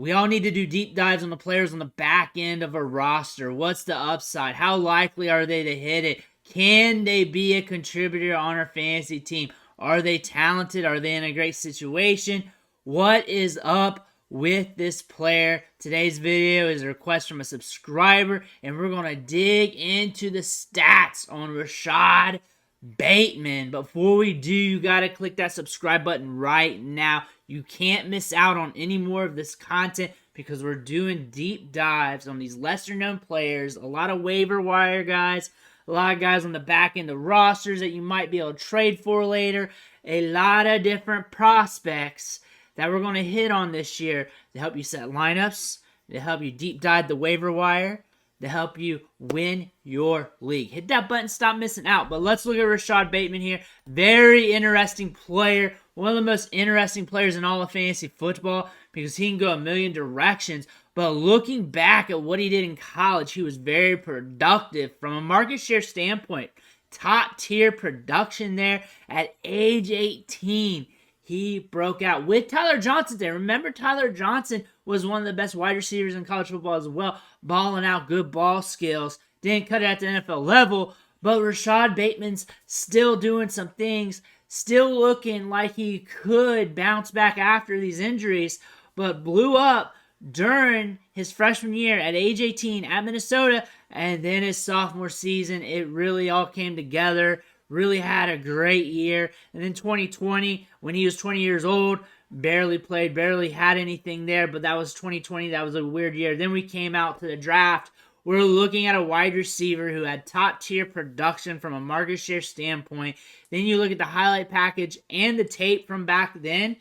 We all need to do deep dives on the players on the back end of a roster. What's the upside? How likely are they to hit it? Can they be a contributor on our fantasy team? Are they talented? Are they in a great situation? What is up with this player? Today's video is a request from a subscriber, and we're going to dig into the stats on Rashod Bateman. Before we do, you got to click that subscribe button right now. You can't miss out on any more of this content because we're doing deep dives on these lesser known players, a lot of waiver wire guys, a lot of guys on the back end of rosters that you might be able to trade for later, a lot of different prospects that we're going to hit on this year to help you set lineups, to help you deep dive the waiver wire, to help you win your league. Hit that button, stop missing out. But let's look at Rashod Bateman here. Very interesting player. One of the most interesting players in all of fantasy football because he can go a million directions. But looking back at what he did in college, he was very productive from a market share standpoint. Top tier production there at age 18. He broke out with Tyler Johnson there. Remember, Tyler Johnson was one of the best wide receivers in college football as well, balling out, good ball skills. Didn't cut it at the NFL level, but Rashod Bateman's still doing some things, still looking like he could bounce back after these injuries, but blew up during his freshman year at age 18 at Minnesota, and then his sophomore season, it really all came together. Really had a great year. And then 2020, when he was 20 years old, barely played, barely had anything there, but that was 2020. That was a weird year. Then we came out to the draft. We're looking at a wide receiver who had top-tier production from a market share standpoint. Then you look at the highlight package and the tape from back then.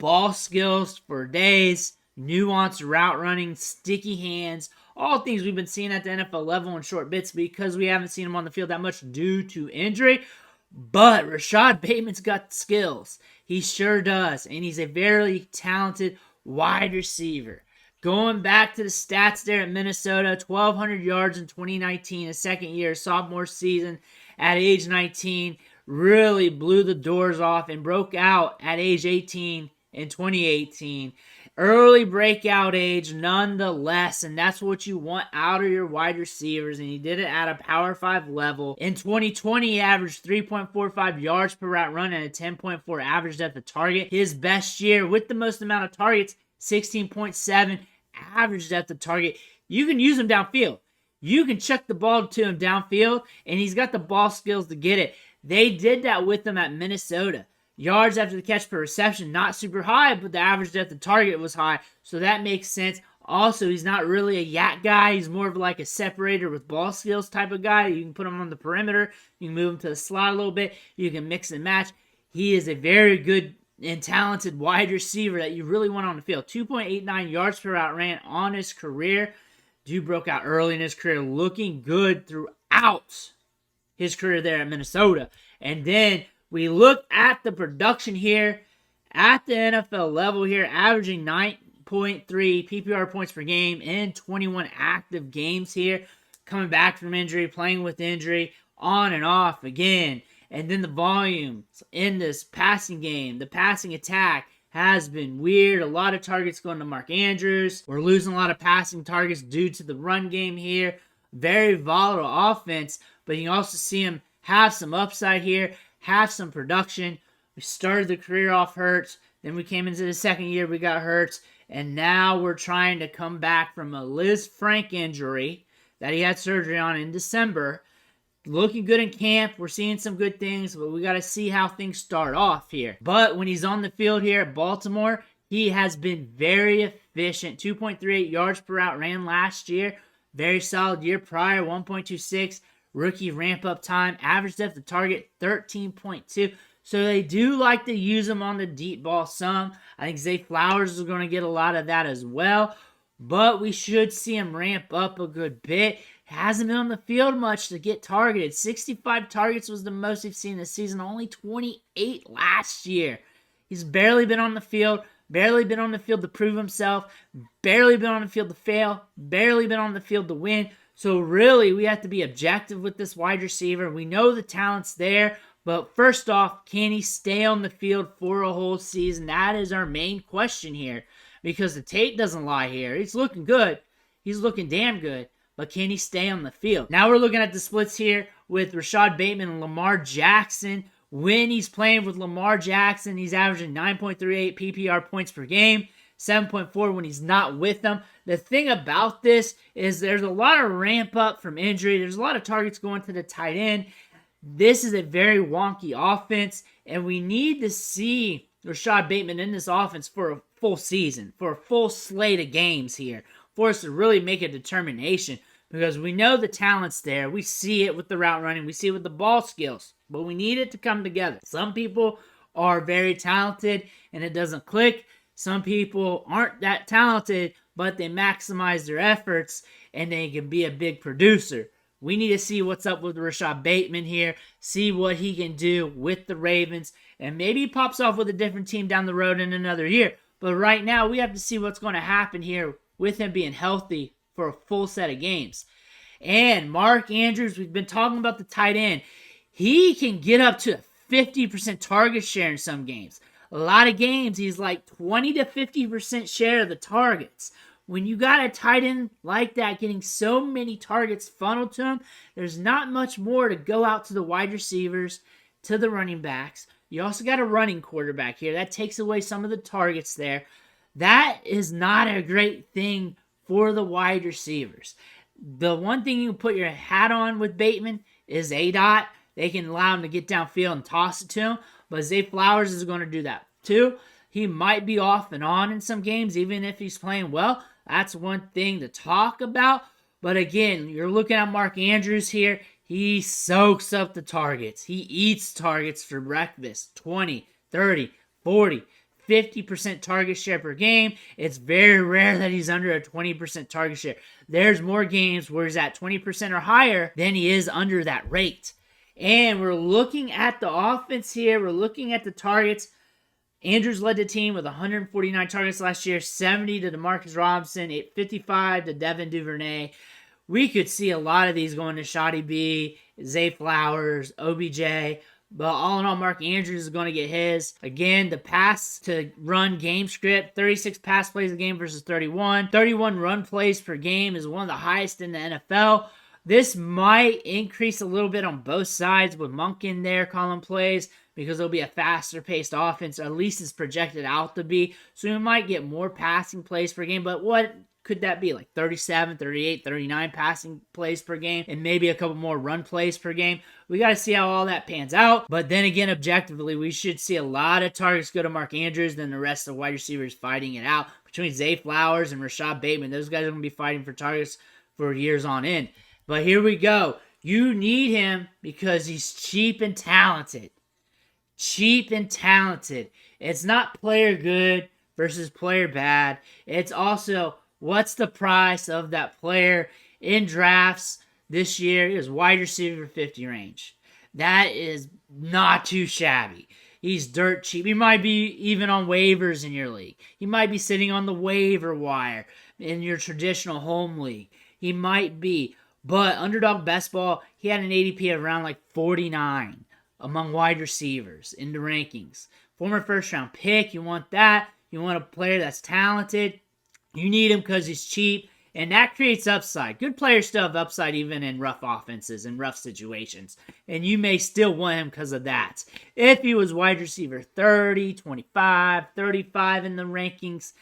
Ball skills for days, nuanced route running, sticky hands, all things we've been seeing at the NFL level in short bits because we haven't seen him on the field that much due to injury. But Rashod Bateman's got skills. He sure does. And he's a very talented wide receiver. Going back to the stats there at Minnesota, 1,200 yards in 2019, his second year, sophomore season at age 19. Really blew the doors off and broke out at age 18 in 2018. Early breakout age nonetheless, and that's what you want out of your wide receivers, and he did it at a Power 5 level. In 2020, he averaged 3.45 yards per route run and a 10.4 average depth of target. His best year with the most amount of targets, 16.7 average depth of target. You can use him downfield. You can chuck the ball to him downfield, and he's got the ball skills to get it. They did that with him at Minnesota. Yards after the catch per reception, not super high, but the average depth of target was high, so that makes sense. Also, he's not really a yak guy. He's more of like a separator with ball skills type of guy. You can put him on the perimeter. You can move him to the slot a little bit. You can mix and match. He is a very good and talented wide receiver that you really want on the field. 2.89 yards per route ran on his career. Dude broke out early in his career, looking good throughout his career there at Minnesota. And then we look at the production here at the NFL level here, averaging 9.3 PPR points per game in 21 active games here. Coming back from injury, playing with injury, on and off again. And then the volume in this passing game, the passing attack has been weird. A lot of targets going to Mark Andrews. We're losing a lot of passing targets due to the run game here. Very volatile offense, but you can also see him have some upside here. Have some production. We started the career off Hurts. Then we came into the second year, we got Hurts. And now we're trying to come back from a Liz Frank injury that he had surgery on in December. Looking good in camp. We're seeing some good things, but we got to see how things start off here. But when he's on the field here at Baltimore, he has been very efficient. 2.38 yards per route ran last year. Very solid year prior, 1.26. Rookie ramp-up time, average depth of target, 13.2. So they do like to use him on the deep ball some. I think Zay Flowers is going to get a lot of that as well. But we should see him ramp up a good bit. Hasn't been on the field much to get targeted. 65 targets was the most we've seen this season. Only 28 last year. He's barely been on the field. Barely been on the field to prove himself. Barely been on the field to fail. Barely been on the field to win. So really, we have to be objective with this wide receiver. We know the talent's there, but first off, can he stay on the field for a whole season? That is our main question here. because the tape doesn't lie here. He's looking good. He's looking damn good. But can he stay on the field? Now we're looking at the splits here with Rashod Bateman and Lamar Jackson. When he's playing with Lamar Jackson, he's averaging 9.38 PPR points per game, 7.4 when he's not with them. The thing about this is there's a lot of ramp up from injury. There's a lot of targets going to the tight end. This is a very wonky offense, and we need to see Rashod Bateman in this offense for a full season, for a full slate of games here, for us to really make a determination, because we know the talent's there. We see it with the route running. We see it with the ball skills, but we need it to come together. Some people are very talented and it doesn't click. Some people aren't that talented, but they maximize their efforts and they can be a big producer. We need to see what's up with Rashod Bateman here, see what he can do with the Ravens, and maybe he pops off with a different team down the road in another year. But right now, we have to see what's going to happen here with him being healthy for a full set of games. And Mark Andrews, we've been talking about the tight end. He can get up to 50% target share in some games. A lot of games, he's like 20 to 50% share of the targets. When you got a tight end like that getting so many targets funneled to him, there's not much more to go out to the wide receivers, to the running backs. You also got a running quarterback here. That takes away some of the targets there. That is not a great thing for the wide receivers. The one thing you can put your hat on with Bateman is A-Dot. They can allow him to get downfield and toss it to him, but Zay Flowers is going to do that too. He might be off and on in some games, even if he's playing well. That's one thing to talk about. But again, you're looking at Mark Andrews here. He soaks up the targets. He eats targets for breakfast. 20, 30, 40, 50% target share per game. It's very rare that he's under a 20% target share. There's more games where he's at 20% or higher than he is under that rate. And we're looking at the offense here. We're looking at the targets. Andrews led the team with 149 targets last year, 70 to DeMarcus Robinson, 55 to Devin Duvernay. We could see a lot of these going to Shoddy B, Zay Flowers, OBJ. But all in all, Mark Andrews is going to get his. Again, the pass to run game script, 36 pass plays a game versus 31. 31 run plays per game is one of the highest in the NFL. This might increase a little bit on both sides with Monk in there calling plays, because it'll be a faster paced offense, or at least it's projected out to be. So we might get more passing plays per game, but what could that be? Like 37, 38, 39 passing plays per game, and maybe a couple more run plays per game. We got to see how all that pans out. But then again, objectively, we should see a lot of targets go to Mark Andrews than the rest of the wide receivers fighting it out. Between Zay Flowers and Rashod Bateman, those guys are going to be fighting for targets for years on end. But here we go. You need him because he's cheap and talented. Cheap and talented. It's not player good versus player bad. It's also what's the price of that player in drafts this year. He was wide receiver 50 range. That is not too shabby. He's dirt cheap. He might be even on waivers in your league. He might be sitting on the waiver wire in your traditional home league. He might be. But Underdog Best Ball, he had an ADP of around like 49 among wide receivers in the rankings. Former first-round pick, you want that. You want a player that's talented. You need him because he's cheap, and that creates upside. Good players still have upside even in rough offenses and rough situations, and you may still want him because of that. If he was wide receiver 30, 25, 35 in the rankings,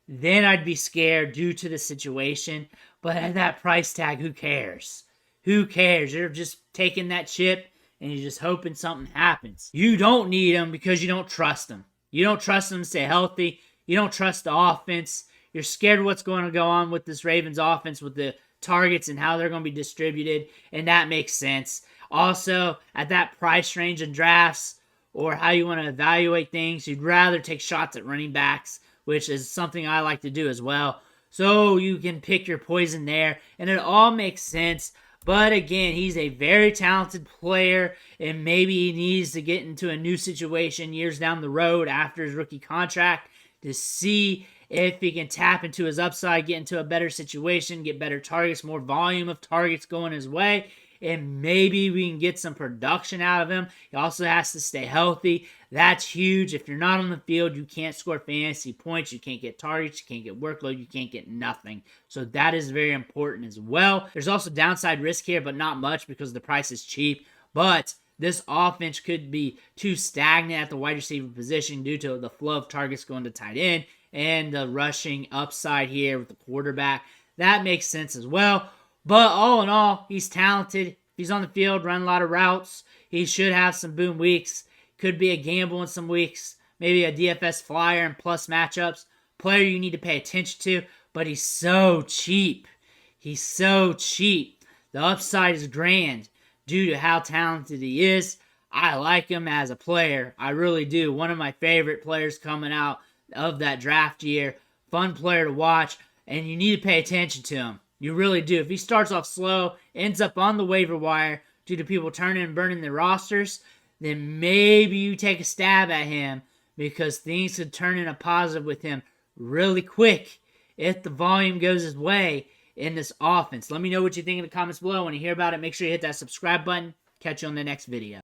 then I'd be scared due to the situation. But at that price tag, who cares? Who cares? You're just taking that chip and you're just hoping something happens. You don't need him because you don't trust him. You don't trust him to stay healthy. You don't trust the offense. You're scared what's going to go on with this Ravens offense with the targets and how they're going to be distributed, and that makes sense. Also, at that price range in drafts or how you want to evaluate things, you'd rather take shots at running backs, which is something I like to do as well. So you can pick your poison there, and it all makes sense. But again, he's a very talented player, and maybe he needs to get into a new situation years down the road after his rookie contract to see if he can tap into his upside, get into a better situation, get better targets, more volume of targets going his way. and maybe we can get some production out of him. He also has to stay healthy. That's huge. If you're not on the field, you can't score fantasy points. You can't get targets. You can't get workload. You can't get nothing. So that is very important as well. There's also downside risk here, but not much because the price is cheap. But this offense could be too stagnant at the wide receiver position due to the flow of targets going to tight end and the rushing upside here with the quarterback. That makes sense as well. But all in all, he's talented. If he's on the field, run a lot of routes. He should have some boom weeks. Could be a gamble in some weeks. Maybe a DFS flyer and plus matchups. Player you need to pay attention to. But he's so cheap. He's so cheap. The upside is grand due to how talented he is. I like him as a player. I really do. One of my favorite players coming out of that draft year. Fun player to watch. And you need to pay attention to him. You really do. If he starts off slow, ends up on the waiver wire due to people turning and burning their rosters, then maybe you take a stab at him because things could turn in a positive with him really quick if the volume goes his way in this offense. Let me know what you think in the comments below. When you hear about it, make sure you hit that subscribe button. Catch you on the next video.